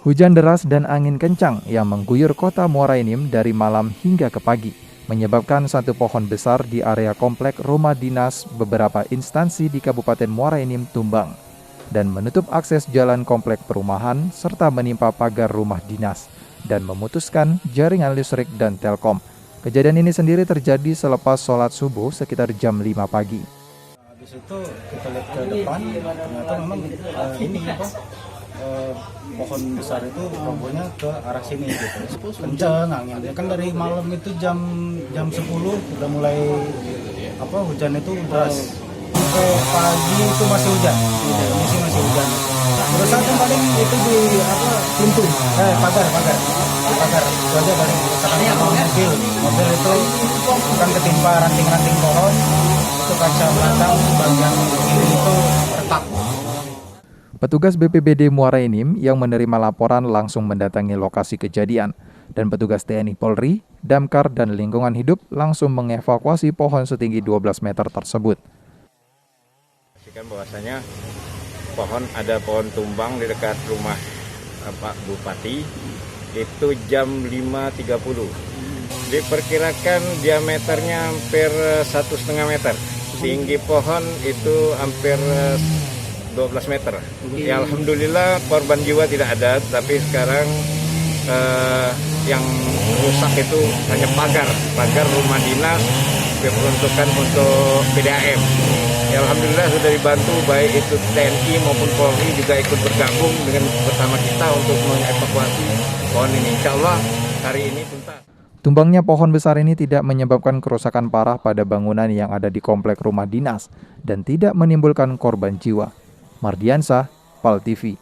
Hujan deras dan angin kencang yang mengguyur kota Muara Enim dari malam hingga ke pagi, menyebabkan satu pohon besar di area komplek rumah dinas beberapa instansi di Kabupaten Muara Enim tumbang, dan menutup akses jalan komplek perumahan serta menimpa pagar rumah dinas, dan memutuskan jaringan listrik dan telkom. Kejadian ini sendiri terjadi selepas sholat subuh sekitar jam 5 pagi. Habis itu kita lihat ke depan, ternyata memang pohon besar itu robohnya ke arah sini gitu. Kencang anginnya kan dari malam itu jam 10 udah mulai hujan itu deras. Sampai pagi itu masih hujan. Masih hujan. Terus yang paling itu di pintu, pagar. Itu aja paling mobil itu bukan ketimpa ranting-ranting pohon, itu kaca belakang bagian kiri itu retak. Petugas BPBD Muara Enim yang menerima laporan langsung mendatangi lokasi kejadian, dan petugas TNI Polri, Damkar, dan Lingkungan Hidup langsung mengevakuasi pohon setinggi 12 meter tersebut. Bahwasanya ada pohon tumbang di dekat rumah Pak Bupati itu jam 5.30. Diperkirakan diameternya hampir 1,5 meter. Tinggi pohon itu hampir 12 meter. Ya, alhamdulillah korban jiwa tidak ada, tapi sekarang yang rusak itu hanya pagar rumah dinas diperuntukkan untuk PDAM. Ya, alhamdulillah sudah dibantu, baik itu TNI maupun Polri juga ikut bergabung dengan bersama kita untuk mengevakuasi pohon ini. Insya Allah hari ini tuntas. Tumbangnya pohon besar ini tidak menyebabkan kerusakan parah pada bangunan yang ada di komplek rumah dinas dan tidak menimbulkan korban jiwa. Mardiansah, PAL TV.